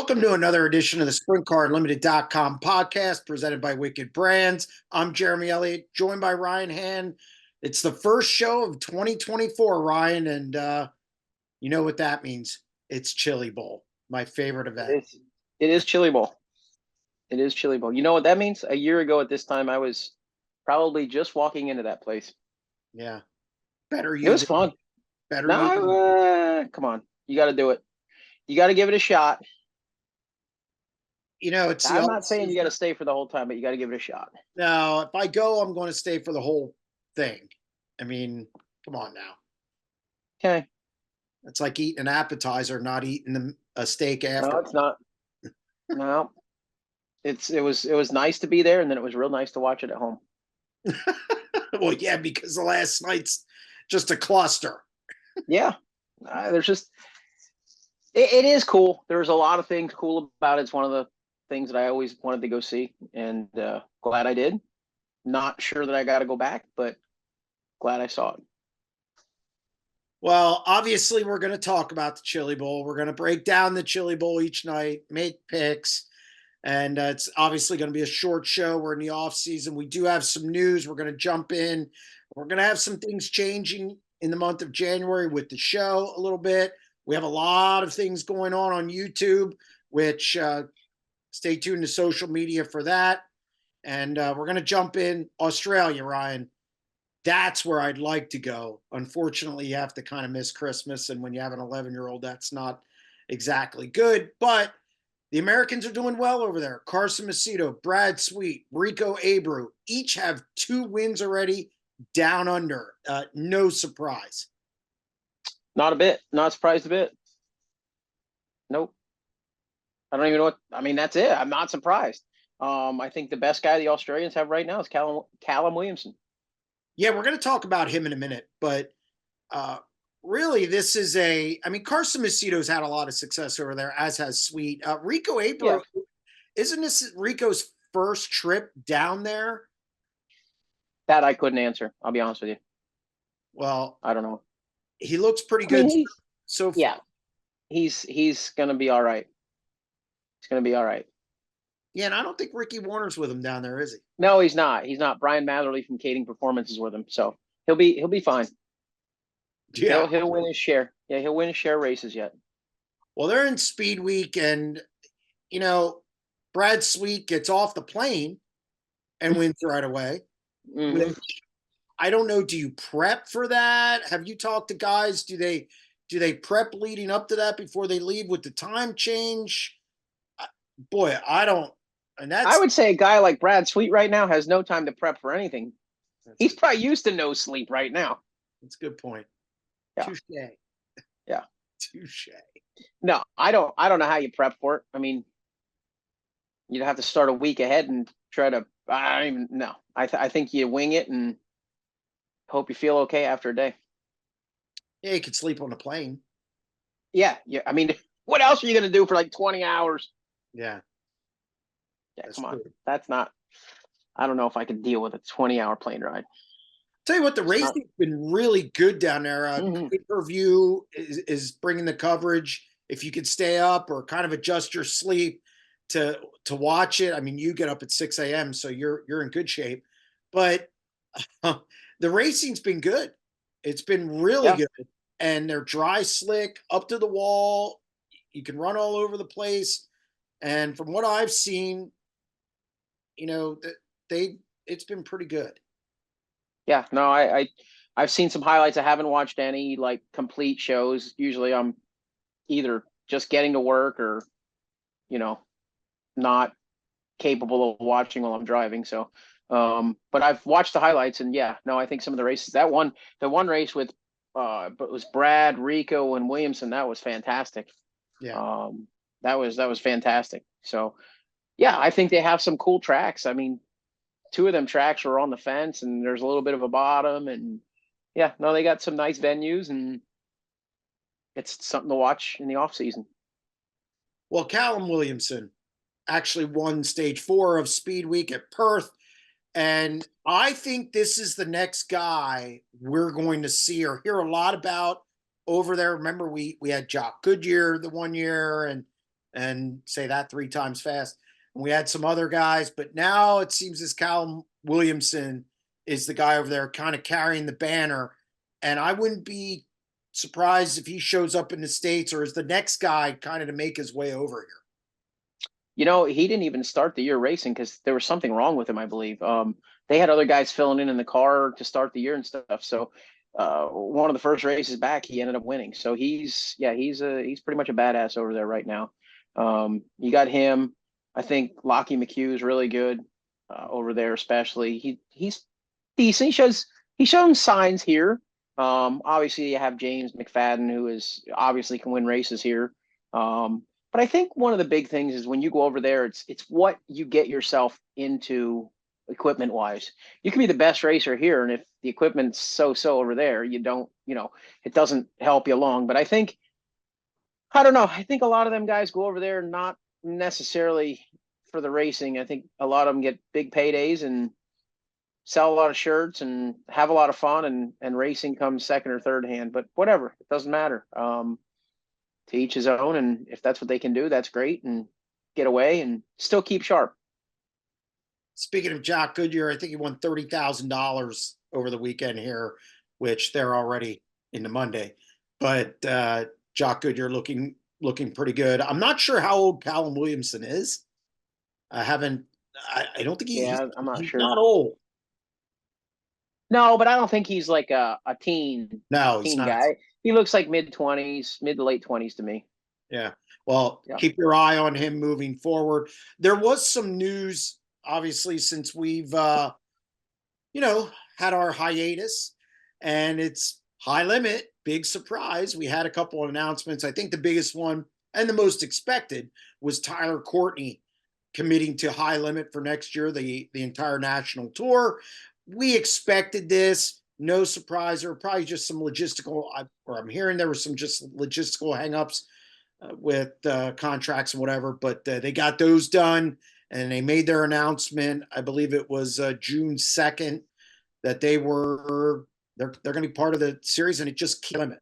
Welcome to another edition of the SprintCarUnlimited.com podcast presented by Wicked Brands. I'm Jeremy Elliott, joined by Ryan Hand. It's the first show of 2024, Ryan, and you know what that means. It's Chili Bowl, my favorite event. It is Chili Bowl. It is Chili Bowl. You know what that means? A year ago at this time, I was probably just walking into that place. Yeah. Better It you was than fun. better you than No, come on. You got to do it. You got to give it a shot. it's the I'm off not saying you season. got to stay for the whole time, but you got to give it a shot. Now, if I go, I'm going to stay for the whole thing. I mean, come on now. Okay. It's like eating an appetizer, not eating a steak after. No, it's not. No. It was nice to be there, and then it was real nice to watch it at home. Well, yeah, because the last night's just a cluster. Yeah. There's just it is cool. There's a lot of things cool about it. It's one of the things that I always wanted to go see, and glad I did. Not sure that I got to go back, but glad I saw it. Well, obviously, we're going to talk about the Chili Bowl. We're going to break down the Chili Bowl each night, make picks, and it's obviously going to be a short show. We're in the off season. We do have some news. We're going to jump in. We're going to have some things changing in the month of January with the show a little bit. We have a lot of things going on YouTube, which stay tuned to social media for that. And we're going to jump in Australia, Ryan. That's where I'd like to go. Unfortunately, you have to kind of miss Christmas. And when you have an 11-year-old, that's not exactly good. But the Americans are doing well over there. Carson Macedo, Brad Sweet, Rico Abreu, each have 2 wins already down under. No surprise. Not a bit. Not surprised a bit. Nope. I don't even know what. I mean, that's it. I'm not surprised. I think the best guy the Australians have right now is Callum Williamson. Yeah, we're going to talk about him in a minute, but really, this is Carson Macedo's had a lot of success over there, as has Sweet. Rico Abreu, Yeah. isn't this Rico's first trip down there? That I couldn't answer. I'll be honest with you. Well, I don't know. he looks pretty I good mean, so far. yeah, he's gonna be all right. He's gonna be all right. Yeah, and I don't think Ricky Warner's with him down there, is he? No, he's not. He's not. Brian Matherly from Kading Performance is with him, so he'll be fine. Yeah. He'll win his share. Yeah, he'll win his share of races yet. Well, they're in Speed Week, and you know, Brad Sweet gets off the plane and wins right away. Mm-hmm. I don't know. Do you prep for that? Have you talked to guys? Do they prep leading up to that before they leave with the time change? Boy, I don't. And I would say a guy like Brad Sweet right now has no time to prep for anything. He's probably used to no sleep right now. That's a good point. Yeah. Touche. Yeah. Touche. No, I don't know how you prep for it. I mean, you'd have to start a week ahead and try to. I don't even know. I think you wing it and hope you feel okay after a day. Yeah, you could sleep on the plane. Yeah. I mean, what else are you going to do for like 20 hours? Yeah. Yeah, come on. That's not. I don't know if I could deal with a 20-hour plane ride. Tell you what, the racing's been really good down there. Pay-per-view is bringing the coverage. If you could stay up or kind of adjust your sleep to watch it, I mean, you get up at 6 a.m., so you're in good shape. But the racing's been good. It's been really good, and they're dry, slick, up to the wall. You can run all over the place, and from what I've seen, it's been pretty good. Yeah, no, I've seen some highlights. I haven't watched any like complete shows. Usually I'm either just getting to work or, not capable of watching while I'm driving. So, but I've watched the highlights, and yeah, no, I think some of the races, the one race with, but was Brad, Rico, and Williamson, that was fantastic. Yeah. That was fantastic. So, yeah, I think they have some cool tracks. I mean, 2 of them tracks are on the fence, and there's a little bit of a bottom, and yeah, no, they got some nice venues, and it's something to watch in the off season. Well, Callum Williamson actually won stage 4 of Speed Week at Perth. And I think this is the next guy we're going to see or hear a lot about over there. Remember, we had Jock Goodyear the one year, and and say that 3 times fast. And we had some other guys, but now it seems as Callum Williamson is the guy over there kind of carrying the banner. And I wouldn't be surprised if he shows up in the States or is the next guy kind of to make his way over here. He didn't even start the year racing because there was something wrong with him, I believe. They had other guys filling in the car to start the year and stuff. So one of the first races back, he ended up winning. So he's pretty much a badass over there right now. You got him. I think Lockie McHugh is really good over there, especially. He's decent. He's shown signs here. Obviously, you have James McFadden, who is obviously can win races here. But I think one of the big things is when you go over there, it's what you get yourself into equipment wise. You can be the best racer here, and if the equipment's so over there, you don't, it doesn't help you along. But I don't know. I think a lot of them guys go over there not necessarily for the racing. I think a lot of them get big paydays and sell a lot of shirts and have a lot of fun, and racing comes second or third hand. But whatever, it doesn't matter. To each his own, and if that's what they can do, that's great, and get away and still keep sharp. Speaking of Jock Goodyear, I think he won $30,000 over the weekend here, which they're already into Monday. But Jock Goodyear looking pretty good. I'm not sure how old Callum Williamson is. I haven't. I don't think Yeah, I'm not he's sure. not old. No, but I don't think he's like a No, he's teen not. guy. He looks like mid-20s, mid to late 20s to me. Yeah. Well, Yeah. keep your eye on him moving forward. There was some news, obviously, since we've had our hiatus, and it's high limit. Big surprise. We had a couple of announcements. I think the biggest one and the most expected was Tyler Courtney committing to high limit for next year, the entire national tour. We expected this. No surprise. There were probably just some logistical, or I'm hearing there were some just logistical hangups with contracts and whatever, but they got those done and they made their announcement. I believe it was June 2nd that they're going to be part of the series, and it just keeps limit.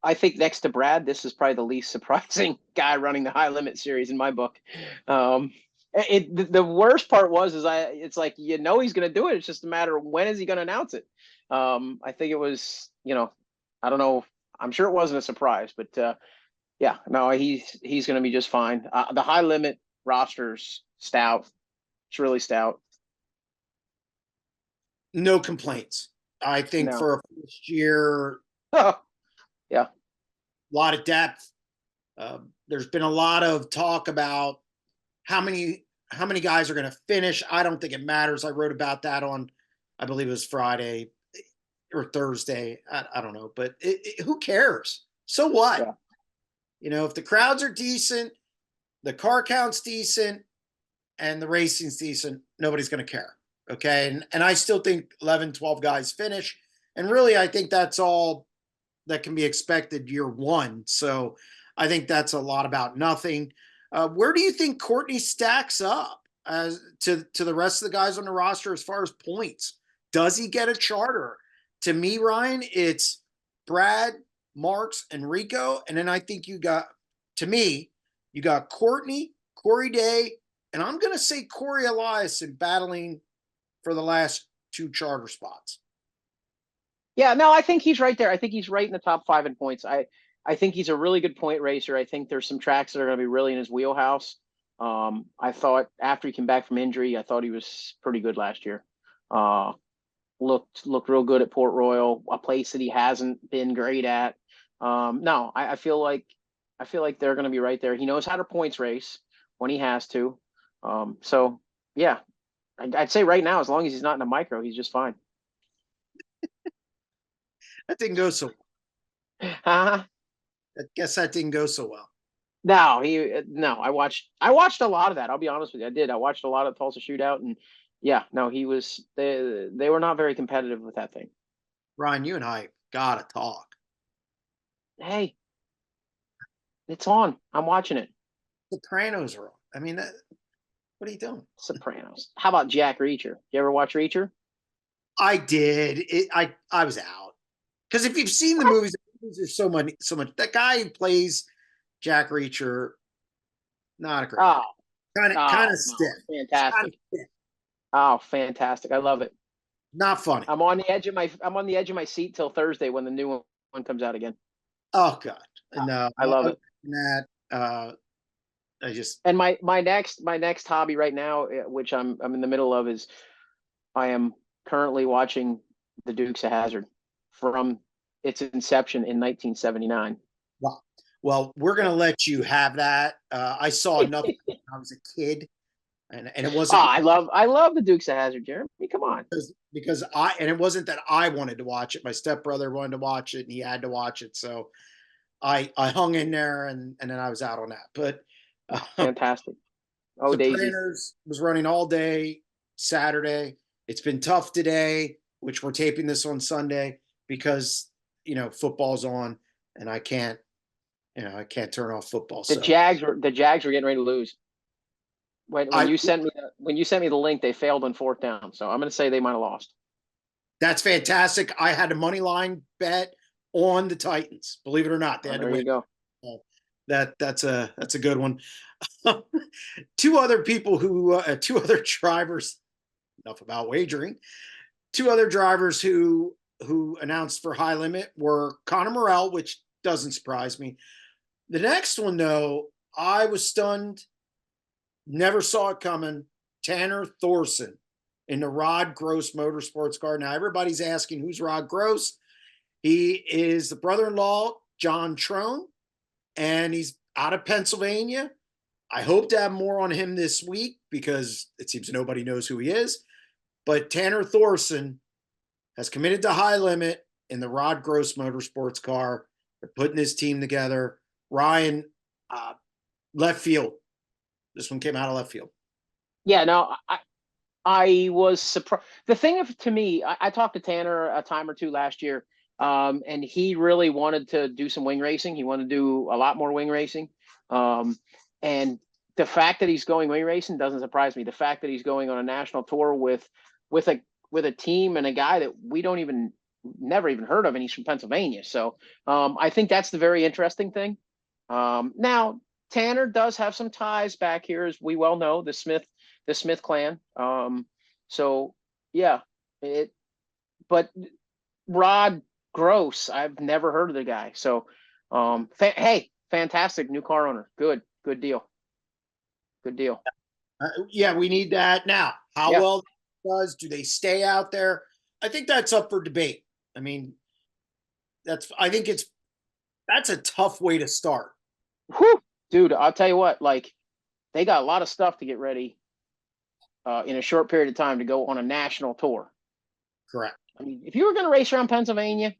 I think next to Brad, this is probably the least surprising guy running the high limit series in my book. The worst part it's like he's going to do it. It's just a matter of when is he going to announce it. I think it was I don't know. I'm sure it wasn't a surprise, but yeah, no, he's going to be just fine. The high limit roster's stout. It's really stout. No complaints. I think No. for a first year, Yeah. a lot of depth. There's been a lot of talk about how many guys are going to finish. I don't think it matters. I wrote about that on, I believe it was Friday or Thursday. I don't know, but who cares? So what? Yeah. If the crowds are decent, the car count's decent, and the racing's decent, nobody's going to care. Okay. And I still think 11, 12 guys finish. And really, I think that's all that can be expected year one. So I think that's a lot about nothing. Where do you think Courtney stacks up as to the rest of the guys on the roster as far as points? Does he get a charter? To me, Ryan, it's Brad, Marks, and Rico. And then I think you got Courtney, Corey Day, and I'm going to say Corey Eliason battling for the last 2 charter spots. Yeah, no, I think he's right there. I think he's right in the top 5 in points. I think he's a really good point racer. I think there's some tracks that are going to be really in his wheelhouse. I thought after he came back from injury, I thought he was pretty good last year. Looked real good at Port Royal, a place that he hasn't been great at. No, I feel like they're going to be right there. He knows how to points race when he has to. So yeah, I'd say right now, as long as he's not in a micro, he's just fine. That didn't go so well. I guess that didn't go so well. No, I watched a lot of that. I'll be honest with you. I did. I watched a lot of Tulsa Shootout, and yeah, no, they were not very competitive with that thing. Ryan, you and I gotta talk. Hey, it's on. I'm watching it. Sopranos are on. I mean, what are you doing? Sopranos. How about Jack Reacher? You ever watch Reacher? I did. I was out because if you've seen the movies, there's so much. That guy who plays Jack Reacher, not a great. Oh, Kind of no, stiff. Kind of fantastic. stiff. Oh, fantastic. I love it. Not funny. I'm on the edge of my seat till Thursday when the new one comes out again. Oh God, no. I love Other it. than that, I just And my next hobby right now, which I'm in the middle of, is I am currently watching The Dukes of Hazzard from its inception in 1979. well, well, we're gonna let you have that. I saw enough when I was a kid, and it Oh, wasn't I love The Dukes of Hazzard, Jeremy. Come on. because I and it wasn't that I wanted to watch it. My stepbrother wanted to watch it, and he had to watch it, so I hung in there, and then I was out on that. But Fantastic. Oh, Daisy. Sopranos was running all day Saturday. It's been tough today, which we're taping this on Sunday because football's on, and I can't turn off football. The So Jags were the Jags were getting ready to lose. When I you sent me the link, they failed on fourth down. So I'm going to say they might have lost. that's fantastic. I had a money line bet on the Titans. Believe it or not, they Oh, had to there you win. go. So that's a good one. Two other people two other drivers. Enough about wagering. Two other drivers who announced for high limit were Conor Morrell, which doesn't surprise me. The next one, though, I was stunned. Never saw it coming. Tanner Thorson in the Rod Gross Motorsports car. Now everybody's asking who's Rod Gross. He is the brother-in-law John Trone, and he's out of Pennsylvania. I hope to have more on him this week because it seems nobody knows who he is. But Tanner Thorson has committed to high limit in the Rod Gross Motorsports car. They're putting his team together. Ryan, left field. This one came out of left field. Yeah, no, I was surprised. The thing to me, I talked to Tanner a time or two last year, and he really wanted to do some wing racing. He wanted to do a lot more wing racing. And the fact that he's going wing racing doesn't surprise me. The fact that he's going on a national tour with a team and a guy that we never even heard of, and he's from Pennsylvania. So I think that's the very interesting thing. Now Tanner does have some ties back here, as we well know, the Smith clan. So yeah, but Rod Gross, I've never heard of the guy. So, hey, fantastic new car owner. Good deal. Good deal. Yeah, we need that now. How Yeah. well does do they stay out there? I think that's up for debate. I mean, I think that's a tough way to start. Whew, dude, I'll tell you what, like they got a lot of stuff to get ready in a short period of time to go on a national tour. Correct. I mean, if you were going to race around Pennsylvania,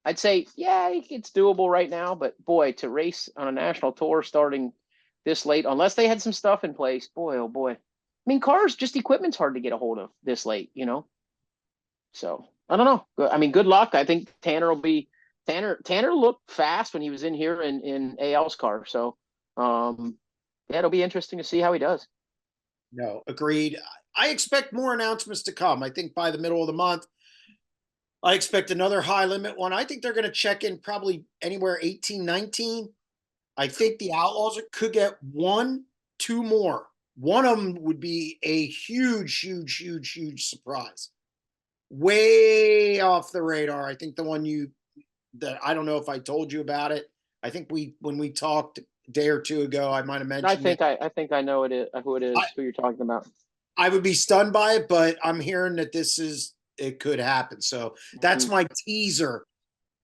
I'd say, yeah, it's doable right now. But boy, to race on a national tour starting this late, unless they had some stuff in place, boy, oh boy. I mean, equipment's hard to get a hold of this late, So I don't know. I mean, good luck. I think Tanner looked fast when he was in here in AL's car. So, yeah, it'll be interesting to see how he does. No, agreed. I expect more announcements to come. I think by the middle of the month, I expect another high limit one. I think they're going to check in probably anywhere 18, 19. I think the Outlaws could get one, two more. One of them would be a huge, huge, huge, huge surprise. Way off the radar. I think the one that I don't know if I told you about it. I think when we talked a day or two ago, I might have mentioned I think I know who it is, who you're talking about. I would be stunned by it, but I'm hearing that it could happen. So that's my teaser.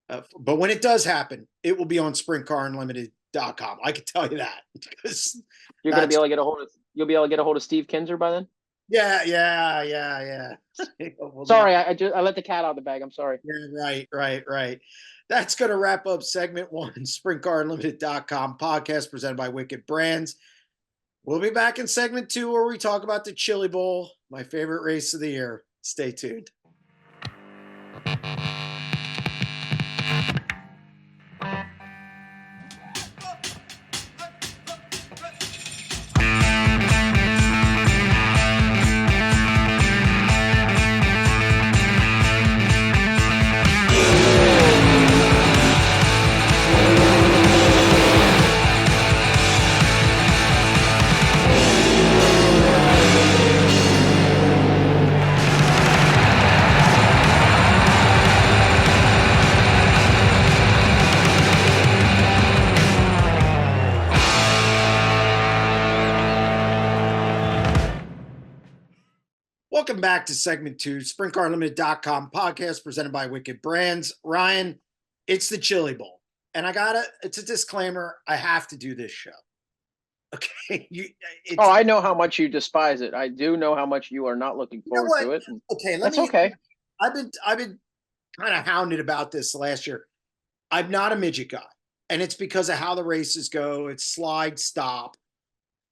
But when it does happen, it will be on sprintcarunlimited.com. I can tell you that because you'll be able to get a hold of Steve Kinzer by then. Yeah. Sorry, I let the cat out of the bag. I'm sorry. Yeah, right. That's going to wrap up segment 1, sprintcarunlimited.com podcast presented by Wicked Brands. We'll be back in segment 2 where we talk about the Chili Bowl, my favorite race of the year. Stay tuned. Welcome back to segment two, SprintCarUnlimited.com podcast presented by Wicked Brands. Ryan, it's the Chili Bowl. And it's a disclaimer. I have to do this show. Okay. Oh, It's, I know how much you despise it. I do know how much you are not looking you know forward what? to it. And Okay. that's okay. I've been kind of hounded about this last year. I'm not a midget guy. And it's because of how the races go. It's slide, stop.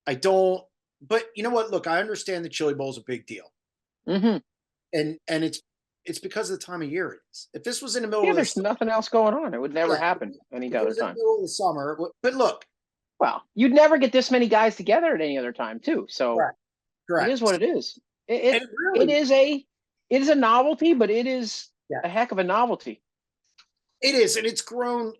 I don't, but you know what? Look, I understand the Chili Bowl is a big deal. Hmm. And it's because of the time of year it is. If this was in the middle Yeah, of there's the nothing else going on. It would never yeah, happen any if it other was in the time. middle of the summer, but look, Well, you'd never get this many guys together at any other time, too. So correct, it is what correct. it is. And it It really, is a novelty, but it is yeah, a heck of a novelty. it is, and it's grown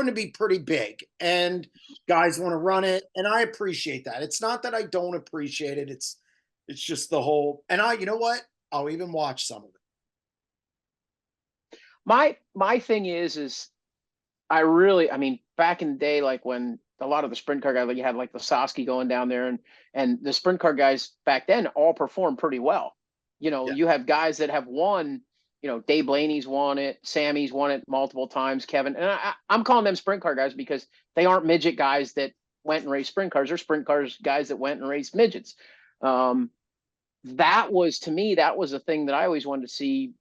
to be pretty big, and guys want to run it, and I appreciate that. It's not that I don't appreciate it. It's just the whole, and you know what? I'll even watch some of it. My thing is I mean, back in the day, like when a lot of the sprint car guys, like you had like the Sosky going down there, and the sprint car guys back then all performed pretty well. Yeah, You have guys that have won. Dave Blaney's won it, Sammy's won it multiple times, Kevin, and I'm calling them sprint car guys because they aren't midget guys that went and raced sprint cars. They're sprint cars guys that went and raced midgets. Um, that was to me that was a thing that I always wanted to see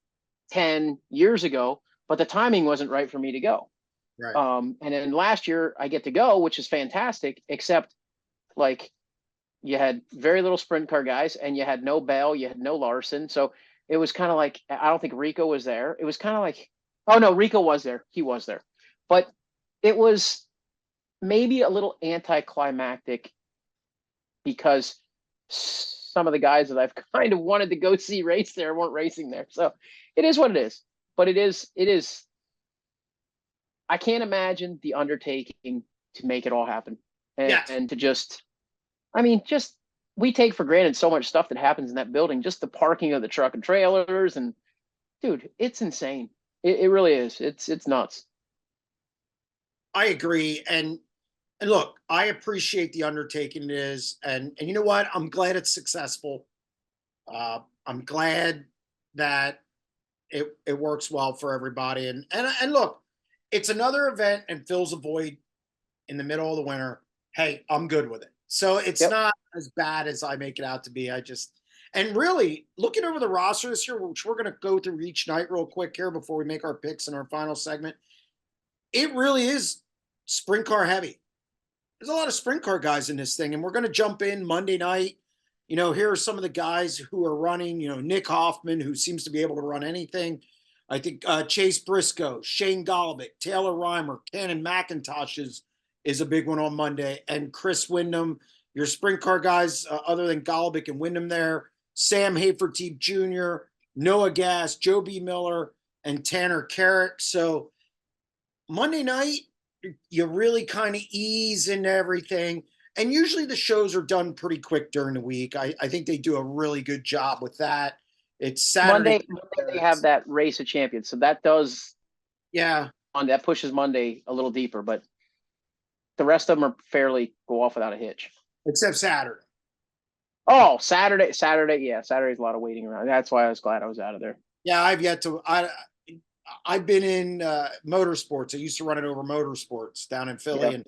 10 years ago, but the timing wasn't right for me to go. right. And then last year I get to go, which is fantastic, except like you had very little sprint car guys and you had no Bell, you had no Larson. So it was kind of like, I don't think Rico was there. It was kind of like, oh no, Rico was there. He was there. But it was maybe a little anticlimactic because some of the guys that I've kind of wanted to go see race there weren't racing there. So it is what it is. But it is I can't imagine the undertaking to make it all happen Yes, and to just, I mean, just we take for granted so much stuff that happens in that building, just the parking of the truck and trailers. And dude, it's insane. It really is. It's nuts. I agree, and look, I appreciate the undertaking it is, and you know what? I'm glad it's successful. I'm glad that it works well for everybody. And look, it's another event and fills a void in the middle of the winter. Hey, I'm good with it. So it's Yep. not as bad as I make it out to be. And really looking over the roster this year, which we're going to go through each night real quick here before we make our picks in our final segment. It really is sprint car heavy. There's a lot of sprint car guys in this thing, and we're going to jump in Monday night. Here are some of the guys who are running. Nick Hoffman, who seems to be able to run anything. I think Chase Briscoe, Shane Golobic, Taylor Reimer, Cannon McIntosh is a big one on Monday, and Chris Wyndham. Your sprint car guys, other than Golobic and Wyndham, there. Sam Haferteep Jr., Noah Gass, Joe B. Miller, and Tanner Carrick. So Monday night, you really kind of ease into everything. And usually the shows are done pretty quick during the week. I think they do a really good job with that. It's Saturday. Monday they have that race of champions, so that does Yeah, on that pushes Monday a little deeper, but the rest of them are fairly go off without a hitch. except Saturday. Oh, Saturday, yeah, Saturday's a lot of waiting around. That's why I was glad I was out of there. Yeah, I've yet to. I've been in motorsports. I used to run it over motorsports down in Philly, Yeah, and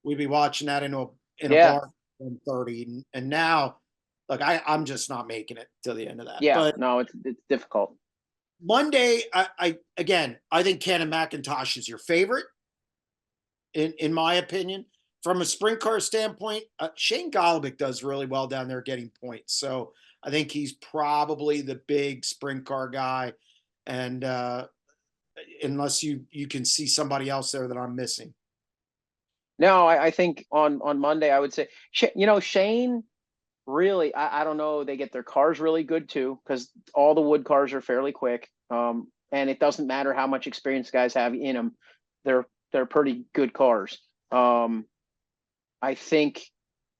we'd be watching that in a yeah, bar 1:30, and now, look, I'm just not making it to the end of that. yeah. But No, it's difficult. Monday, I think Cannon McIntosh is your favorite in my opinion. From a sprint car standpoint, Shane Golobic does really well down there getting points. So I think he's probably the big sprint car guy. And unless you can see somebody else there that I'm missing. No, I think on Monday I would say Shane really I don't know, they get their cars really good too because all the wood cars are fairly quick. And it doesn't matter how much experience guys have in them, they're pretty good cars. Um, I think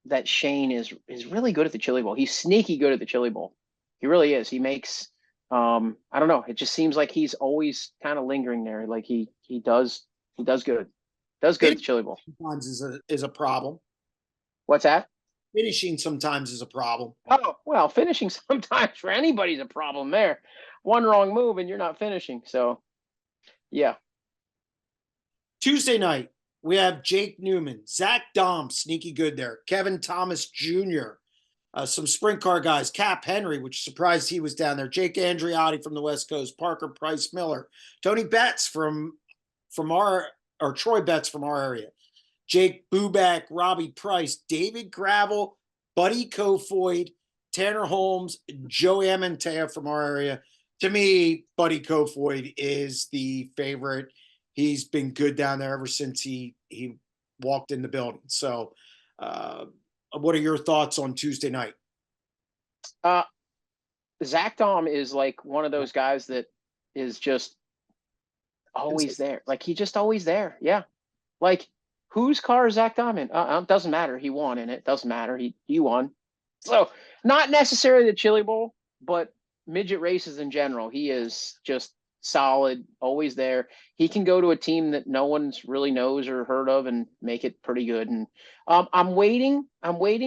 that Shane is really good at the Chili Bowl. He's sneaky good at the Chili Bowl. He really is. He makes I don't know. It just seems like he's always kind of lingering there. Like he does good. Does good at Hitting the Chili Bowl. sometimes is a problem. What's that? finishing sometimes is a problem. Oh, well, finishing sometimes for anybody's a problem there. One wrong move and you're not finishing. So, yeah. Tuesday night, we have Jake Newman, Zach Dom, sneaky good there, Kevin Thomas Jr., some sprint car guys, Cap Henry, which surprised he was down there, Jake Andriotti from the West Coast, Parker Price Miller, Tony Betts from our or Troy Betts from our area, Jake Buback, Robbie Price, David Gravel, Buddy Kofoid, Tanner Holmes, Joey Amantea from our area. To me, Buddy Kofoid is the favorite. He's been good down there ever since he walked in the building. So, what are your thoughts on Tuesday night? Uh, Zach Dom is like one of those guys that is just always there. Like he's just always there. Yeah. Like whose car is Zach Dom in? Doesn't matter. He won in it. Doesn't matter. He won. So not necessarily the Chili Bowl, but midget races in general. He is just solid, always there. He can go to a team that no one's really knows or heard of and make it pretty good. And I'm waiting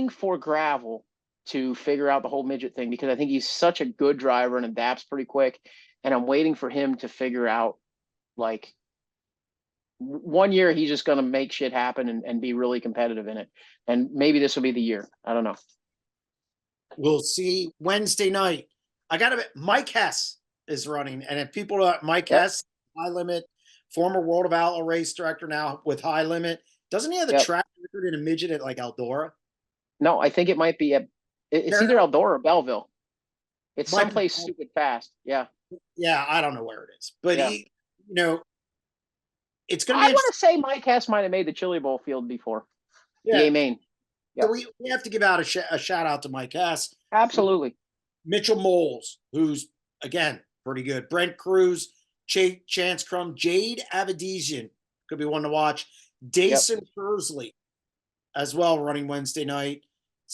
for Gravel to figure out the whole midget thing because I think he's such a good driver and adapts pretty quick. And I'm waiting for him to figure out like one year he's just going to make shit happen and be really competitive in it. And maybe this will be the year. I don't know. We'll see Wednesday night. I got to. Mike Hess is running, and if people are Mike Yep. Hess, High Limit, former World of Outlaw race director now with High Limit, doesn't he have the Yep. track record in a midget at like Eldora? No, I think it might be it's either Eldora or Belleville. It's Mike, someplace stupid fast. Yeah. yeah, I don't know where it is, but Yeah. he, you know, it's going to I be want interesting. to say Mike Hess might have made the Chili Bowl field before. The Yeah, A main. so Yep. we have to give out a shout out to Mike Hess, Absolutely. Mitchell Moles, who's again pretty good, Brent Cruz, Chance Crum, Jade Avedizian could be one to watch, Yep. Dason Persley as well running Wednesday night.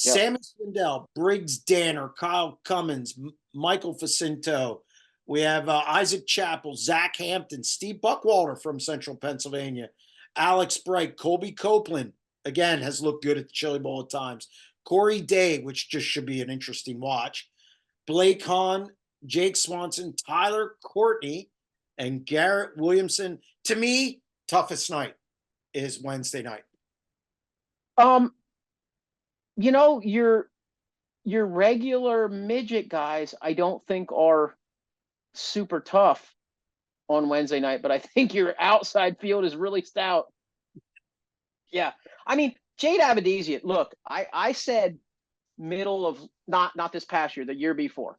Yep. Sammy Swindell, Briggs Danner, Kyle Cummins, Michael Facinto. We have Isaac Chappell, Zach Hampton, Steve Buckwalter from Central Pennsylvania, Alex Bright, Colby Copeland, again, has looked good at the Chili Bowl at times. Corey Day, which just should be an interesting watch. Blake Hahn, Jake Swanson, Tyler Courtney, and Garrett Williamson. To me, toughest night is Wednesday night. Um, your regular midget guys, I don't think are super tough on Wednesday night, but I think your outside field is really stout. Yeah. I mean, Jade Avedizian, look, I said middle of not this past year, the year before.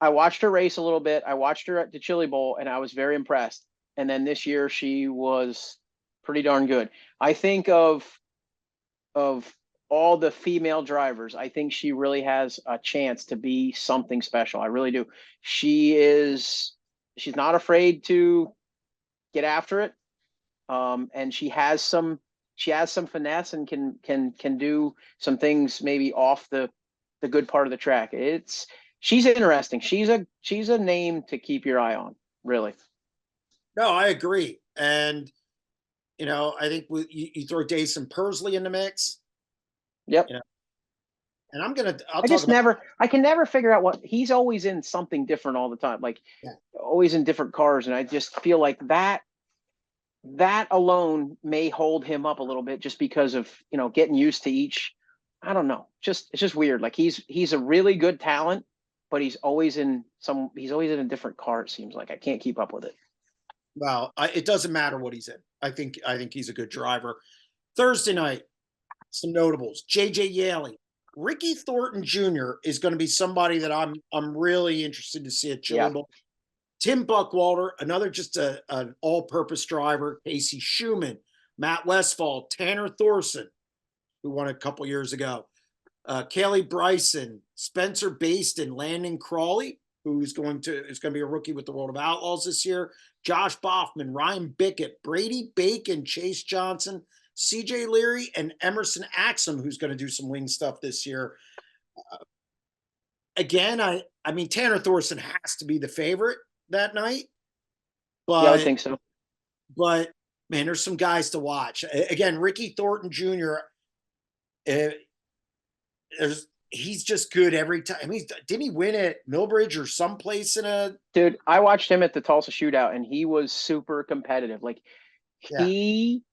I watched her race a little bit. I watched her at the Chili Bowl and I was very impressed. And then this year she was pretty darn good. I think of all the female drivers, I think she really has a chance to be something special. I really do. She's not afraid to get after it. And she has some finesse and can do some things maybe off the good part of the track. She's interesting. She's a name to keep your eye on, really. No, I agree. And, I think you throw Dason Persley in the mix, Yep. and I'll I talk just about, never, I can never figure out what he's always in something different all the time, like yeah. always in different cars. And I just feel like that alone may hold him up a little bit just because of, getting used to each. I don't know. It's just weird. Like he's a really good talent, but he's always in a different car. It seems like I can't keep up with it. Well, it doesn't matter what he's in. I think he's a good driver. Thursday night, some notables. JJ Yaley. Ricky Thornton Jr. is going to be somebody that I'm really interested to see at Chili Yeah. Bowl. Tim Buckwalter, another just an all-purpose driver. Casey Schumann, Matt Westfall, Tanner Thorson, who won a couple years ago. Kaylee Bryson, Spencer Baston, Landon Crawley, is going to be a rookie with the World of Outlaws this year. Josh Boffman, Ryan Bickett, Brady Bacon, Chase Johnson, CJ Leary, and Emerson Axum, who's going to do some wing stuff this year. Again, I mean Tanner Thorson has to be the favorite that night, Yeah, I would but think so. Man, there's some guys to watch. Again, Ricky Thornton Jr. he's just good every time. I mean, didn't he win at Millbridge or someplace in a? Dude, I watched him at the Tulsa shootout and he was super competitive. Like Yeah, he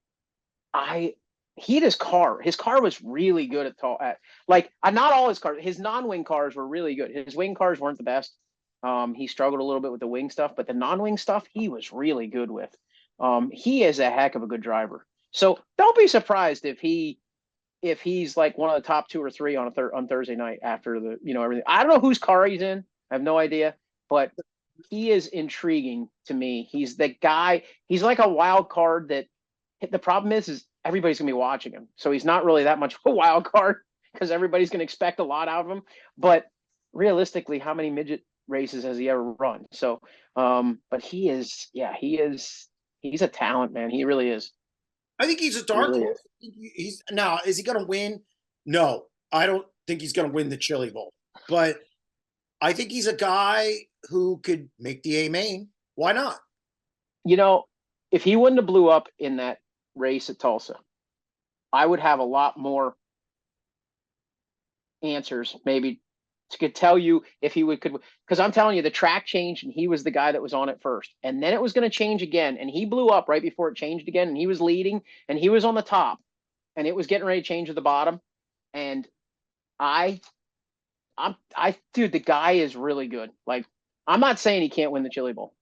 I he had his car. His car was really good at like not all his cars. His non-wing cars were really good. His wing cars weren't the best. He struggled a little bit with the wing stuff, but the non-wing stuff he was really good with. He is a heck of a good driver. So don't be surprised if he's like one of the top two or three on Thursday night after the everything. I don't know whose car he's in. I have no idea, but he is intriguing to me. He's the guy. He's like a wild card that the problem is everybody's gonna be watching him, so he's not really that much of a wild card because everybody's gonna expect a lot out of him. But realistically, how many midget races has he ever run? So, but he is, yeah, he's a talent, man. He really is. I think he's a He dark really horse. is. He's now. Is he going to win? No, I don't think he's going to win the Chili Bowl. But I think he's a guy who could make the A main. Why not? You know, if he wouldn't have blew up in that race at Tulsa, I would have a lot more answers maybe could tell you if he would could because I'm telling you the track changed and he was the guy that was on it first and then it was going to change again and he blew up right before it changed again and he was leading and he was on the top and it was getting ready to change at the bottom and I I dude the guy is really good. Like I'm not saying he can't win the Chili Bowl.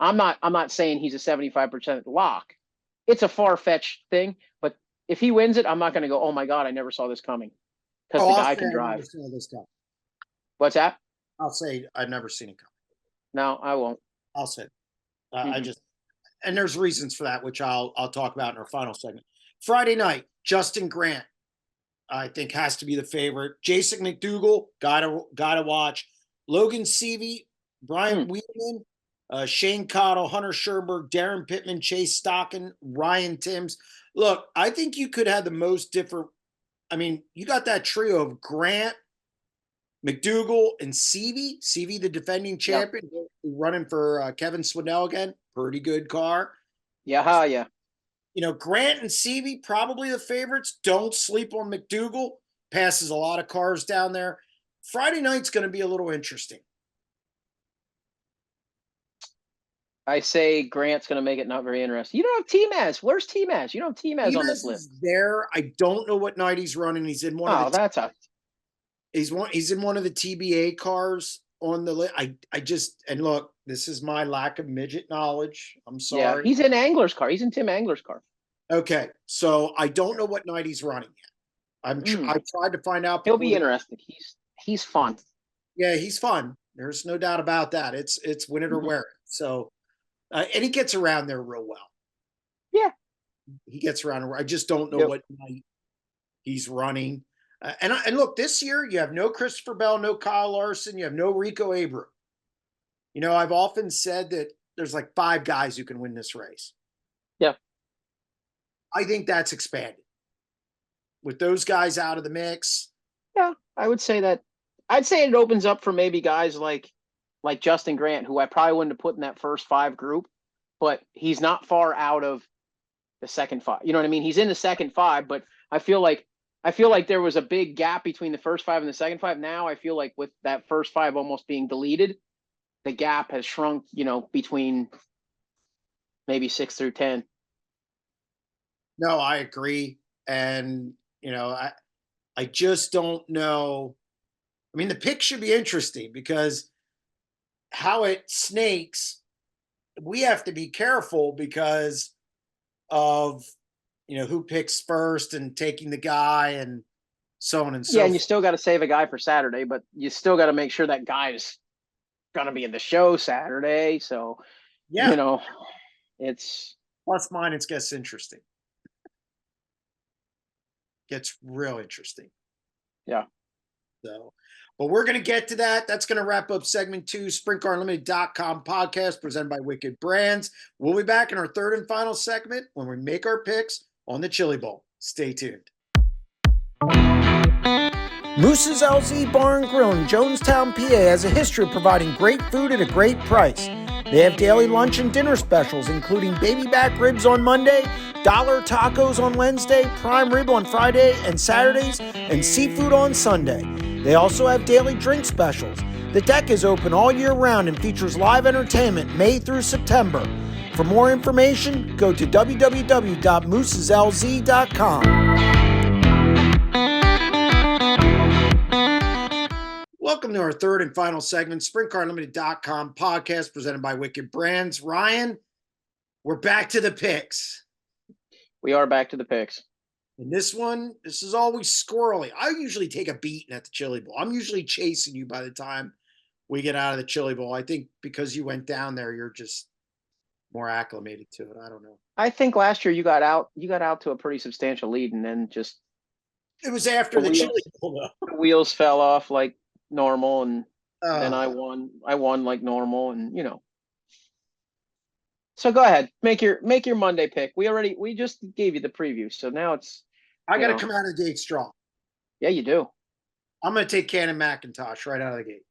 I'm not saying he's a 75% lock. It's a far-fetched thing, but if he wins it, I'm not going to go, "Oh my god, I never saw this coming." Because Oh, the I'll guy say can I never drive. saw this guy. What's that? I'll say I've never seen it come. No, I won't. I'll say I Mm-mm. just and there's reasons for that, which I'll talk about in our final segment. Friday night, Justin Grant, I think has to be the favorite. Jason McDougal, gotta watch. Logan Seavey, Brian Mm. Wheatman, Shane Cottle, Hunter Sherberg, Darren Pittman, Chase Stocking, Ryan Timms. Look, I think you could have the most different. I mean, you got that trio of Grant, McDougal, and Seavey. Seavey, the defending Yep. champion, running for Kevin Swindell again. Pretty good car. Yeah, yeah. Grant and Seavey, probably the favorites. Don't sleep on McDougal. Passes a lot of cars down there. Friday night's going to be a little interesting. I say Grant's going to make it not very interesting. You don't have T-Maz. Where's T-Maz? You don't have T-Maz on this Dimas list. is there. I don't know what night he's running. He's in one of Oh, the that's a he's in one of the TBA cars on the list. I just and look, this is my lack of midget knowledge. I'm yeah. sorry. He's in Angler's car. He's in Tim Angler's car. Okay, so I don't know what night he's running yet. Mm. I tried to find out He'll before be the interesting. He's fun. yeah, he's fun. There's no doubt about that. It's win it or Mhm. wear it. So and he gets around there real well. Yeah. He gets around. I just don't know Yep. what night he's running. And look, this year you have no Christopher Bell, no Kyle Larson, you have no Rico Abram. I've often said that there's like 5 guys who can win this race. Yeah. I think that's expanded with those guys out of the mix. Yeah. I would say that. I'd say it opens up for maybe guys like Justin Grant, who I probably wouldn't have put in that first 5 group, but he's not far out of the second 5. You know what I mean? He's in the second 5, but I feel like there was a big gap between the first 5 and the second 5. Now I feel like with that first 5 almost being deleted, the gap has shrunk, between maybe 6 through 10. No, I agree. And, I just don't know. I mean, the pick should be interesting because how it snakes, we have to be careful because of who picks first and taking the guy and so on and Yeah, so and you forth. still got to save a guy for Saturday, but you still got to make sure that guy is going to be in the show Saturday. So, you Yeah, know, it's plus minus gets interesting. Gets real interesting. yeah. So, but we're going to get to that. That's going to wrap up segment 2, SprintCarUnlimited.com podcast presented by Wicked Brands. We'll be back in our third and final segment when we make our picks on the Chili Bowl. Stay tuned. Moose's LZ Bar and Grill in Jonestown, PA has a history of providing great food at a great price. They have daily lunch and dinner specials, including baby back ribs on Monday, dollar tacos on Wednesday, prime rib on Friday and Saturdays, and seafood on Sunday. They also have daily drink specials. The deck is open all year round and features live entertainment May through September. For more information, go to www.mooseslz.com. Welcome to our third and final segment, SprintCarUnlimited.com podcast presented by Wicked Brands. Ryan, we're back to the picks. We are back to the picks. And this is always squirrely. I usually take a beating at the Chili Bowl. I'm usually chasing you by the time we get out of the Chili Bowl. I think because you went down there, you're just more acclimated to it. I don't know. I think last year you got out to a pretty substantial lead, and then just it was after the Chili Bowl, though. The wheels fell off like normal, and then I won like normal, and So go ahead, make your Monday pick. We just gave you the preview, so now it's I got to come out of the gate strong. Yeah, you do. I'm going to take Cannon McIntosh right out of the gate.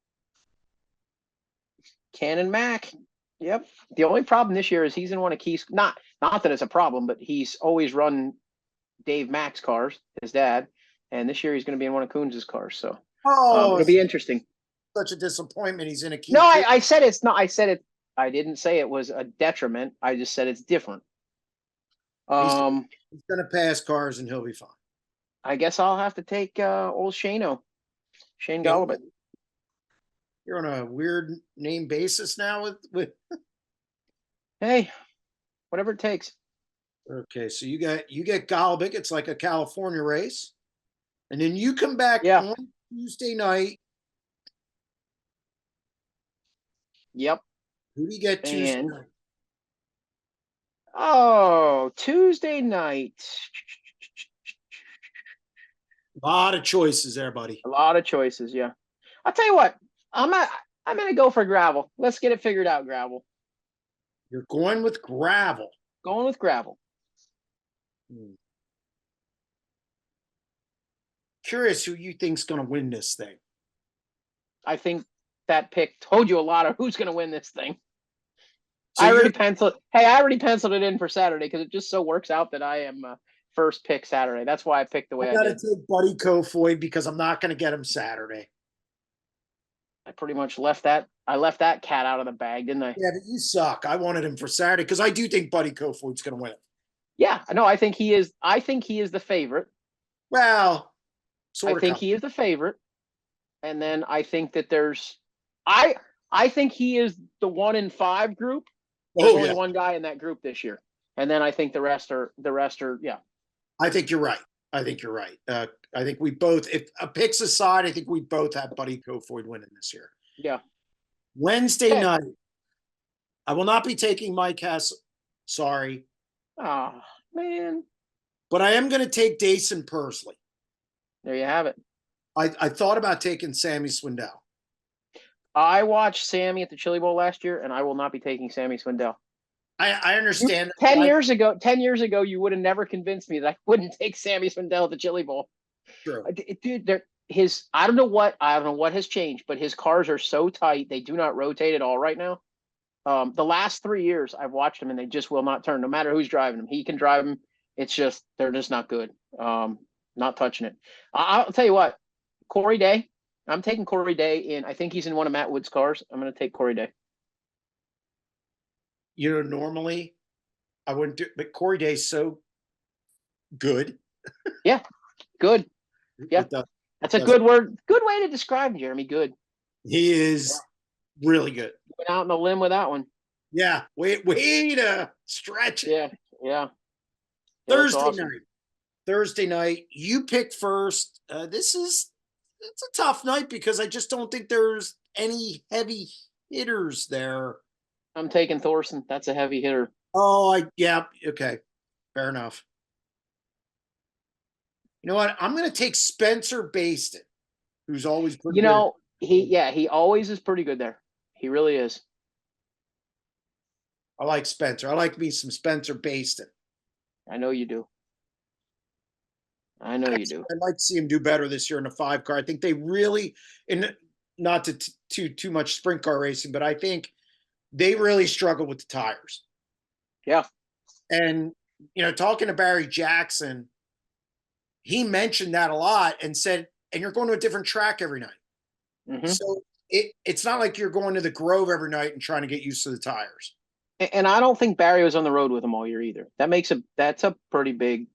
Cannon Mac. Yep. The only problem this year is he's in one of Keith's, not that it's a problem, but he's always run Dave Mack's cars, his dad, and this year he's going to be in one of Coons' cars. So it'll be interesting. Such a disappointment. He's in a Keith. No, I said it's not. I said it. I didn't say it was a detriment. I just said it's different. He's going to pass cars and he'll be fine. I guess I'll have to take old Shane Galloway. You're on a weird name basis now with Hey, whatever it takes. Okay, so you get Golobic. It's like a California race, and then you come back on Tuesday night. Yep. Who do you get Tuesday night? Oh, Tuesday night. A lot of choices there, buddy. A lot of choices, yeah. I'll tell you what. I'm gonna go for gravel. Let's get it figured out, gravel. You're going with gravel. Going with gravel. Curious who you think's going to win this thing. I think that pick told you a lot of who's going to win this thing. So I already penciled it in for Saturday because it just so works out that I am first pick Saturday. That's why I picked the way I did. I got to take Buddy Kofoid because I'm not going to get him Saturday. I pretty much left that cat out of the bag, didn't I? Yeah, but you suck. I wanted him for Saturday because I do think Buddy Kofoid's going to win it. Yeah, no, I think he is the favorite. Well, I think he is the favorite. And then I think that I think he is the 1 in 5 group. There's only one guy in that group this year. And then I think the rest are yeah. I think you're right. I think we both, if a picks aside, I think we both have Buddy Kofoid winning this year. Yeah. Wednesday night, I will not be taking Mike Hess. Sorry. Oh, man. But I am going to take Dason Pursley. There you have it. I thought about taking Sammy Swindell. I watched Sammy at the Chili Bowl last year, and I will not be taking Sammy Swindell. I understand. 10 years ago, you would have never convinced me that I wouldn't take Sammy Swindell at the Chili Bowl. True. Dude, I don't know what has changed, but his cars are so tight. They do not rotate at all right now. The last 3 years I've watched them and they just will not turn no matter who's driving them. He can drive them. It's just, they're just not good. Not touching it. I'll tell you what, Corey Day, I'm taking Corey Day I think he's in one of Matt Wood's cars. I'm going to take Corey Day. Normally I wouldn't do, but Corey Day's so good. Yeah. Good. Yeah. That's a good word. Good way to describe him, Jeremy. Good. He is really good. Went out on the limb with that one. Yeah. Way to stretch it. Yeah. Yeah. Thursday night. You picked first. It's a tough night because I just don't think there's any heavy hitters there. I'm taking Thorson. That's a heavy hitter. Oh, okay. Fair enough. You know what? I'm going to take Spencer Baston, who's always pretty good. He always is pretty good there. He really is. I like Spencer. I like me some Spencer Baston. I know you do. I'd like to see him do better this year in a 5 car. I think they really, and not to too much sprint car racing, but I think they really struggled with the tires. Yeah. And, talking to Barry Jackson, he mentioned that a lot and said, and you're going to a different track every night. Hmm. So it's not like you're going to the Grove every night and trying to get used to the tires. And I don't think Barry was on the road with him all year either. That's a pretty big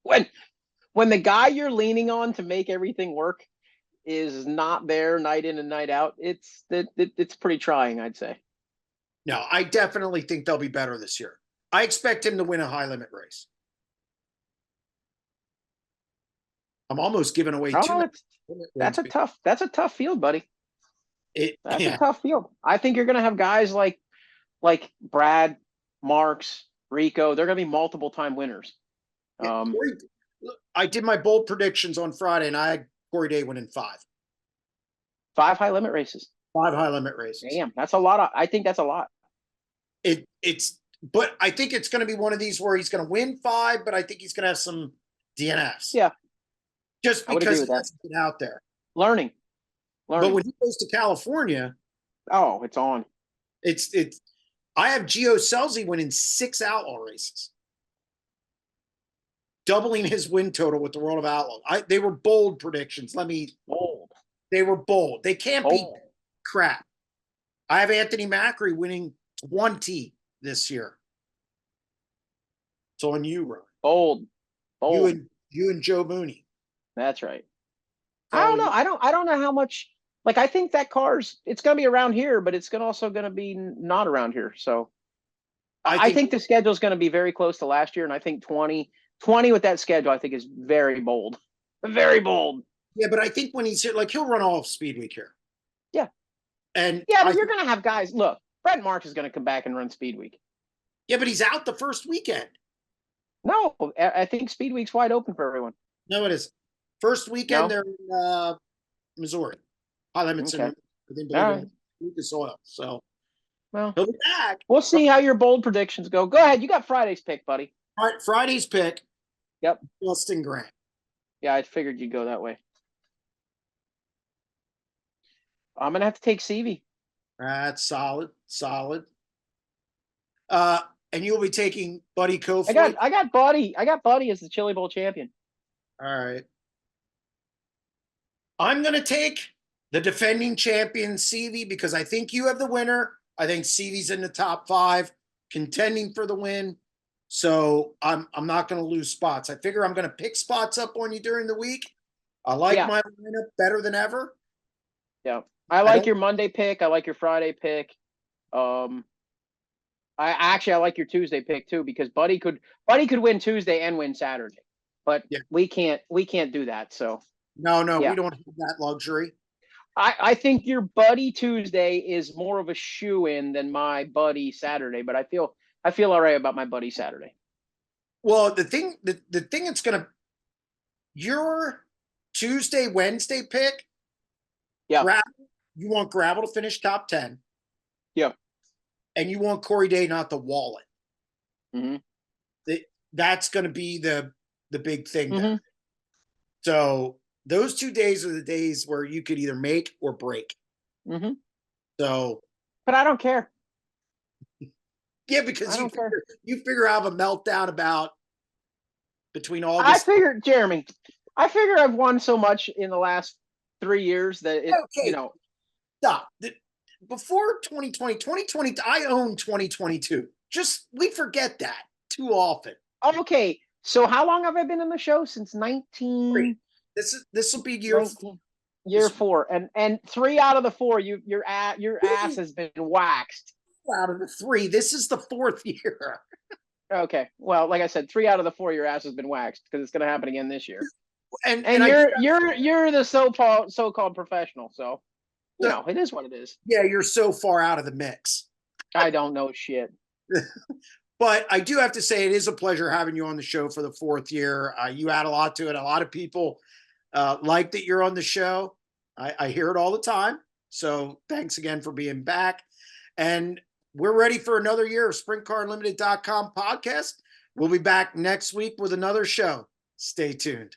when the guy you're leaning on to make everything work is not there night in and night out. It's pretty trying, I'd say. No, I definitely think they'll be better this year. I expect him to win a high limit race. I'm almost giving away too Oh, many limit wins. that's a tough field, buddy. That's a Yeah. tough field. I think you're going to have guys like Brad, Marks, Rico. They're going to be multiple time winners. Yeah, I did my bold predictions on Friday, and I had Corey Day winning five. 5 high limit races. Five high limit races. Damn, that's a lot. I think that's a lot. But I think it's going to be one of these where he's going to win five, but I think he's going to have some DNFs. Yeah, Just I would agree because with he that. hasn't been out there. Learning. But when he goes to California, Oh, it's on. it's I have Gio Selzy winning 6 outlaw races, doubling his win total with the World of Outlaw. They were bold predictions. Bold. They were bold. They can't be Bold. crap. I have Anthony Macri winning 20 this year. It's on you, Ron. Bold. Bold. You and Joe Mooney. That's right. It's I all don't know. you. I don't know how much. Like, I think that it's going to be around here, but it's also going to be not around here. So I think the schedule is going to be very close to last year, and I think 20 with that schedule, I think is very bold. Very bold. Yeah, but I think when he's here, like he'll run all of Speed Week here. Yeah. And yeah, but you're going to have guys. Look, Brent Marks is going to come back and run Speed Week. Yeah, but he's out the first weekend. No, I think Speed Week's wide open for everyone. No, it is. First weekend, No? they're in Missouri. High limits Okay. in Right. Lucas Oil. So well, he'll be back. We'll see how your bold predictions go. Go ahead. You got Friday's pick, buddy. All right, Friday's pick. Yep. Justin Grant. Yeah, I figured you'd go that way. I'm gonna have to take CV. That's solid. And you'll be taking Buddy Kofoid. I got Buddy as the Chili Bowl champion. All right. I'm gonna take the defending champion CV because I think you have the winner. I think CV's in the top 5, contending for the win. So I'm not going to lose spots. I figure I'm going to pick spots up on you during the week. I like my lineup better than ever. Yeah, I like your Monday pick. I like your Friday pick. I like your Tuesday pick too because Buddy could win Tuesday and win Saturday, but we can't do that. So no, we don't have that luxury. I think your Buddy Tuesday is more of a shoe-in than my Buddy Saturday, but I feel all right about my Buddy Saturday. Well, the thing it's gonna your Tuesday, Wednesday pick, you want Gravel to finish top 10. Yeah. And you want Corey Day not to wall it. Mm-hmm. That's gonna be the big thing mm-hmm. there. So those 2 days are the days where you could either make or break. Mm-hmm. So, but I don't care. Yeah, because you figure out a meltdown about between August. Jeremy, I figure I've won so much in the last 3 years that Stop. Before 2020, I own 2022. We forget that too often. Okay, so how long have I been in the show? Since 19. This will be year 4, and 3 out of the 4, your ass has been waxed. Out of the 3, this is the 4th year. Okay, well, like I said, 3 out of the 4, your ass has been waxed because it's going to happen again this year. And you're the so-called professional, so it is what it is. Yeah, you're so far out of the mix. I don't know shit. But I do have to say it is a pleasure having you on the show for the 4th year. You add a lot to it. A lot of people like that you're on the show. I hear it all the time. So thanks again for being back. And we're ready for another year of SprintCarUnlimited.com podcast. We'll be back next week with another show. Stay tuned.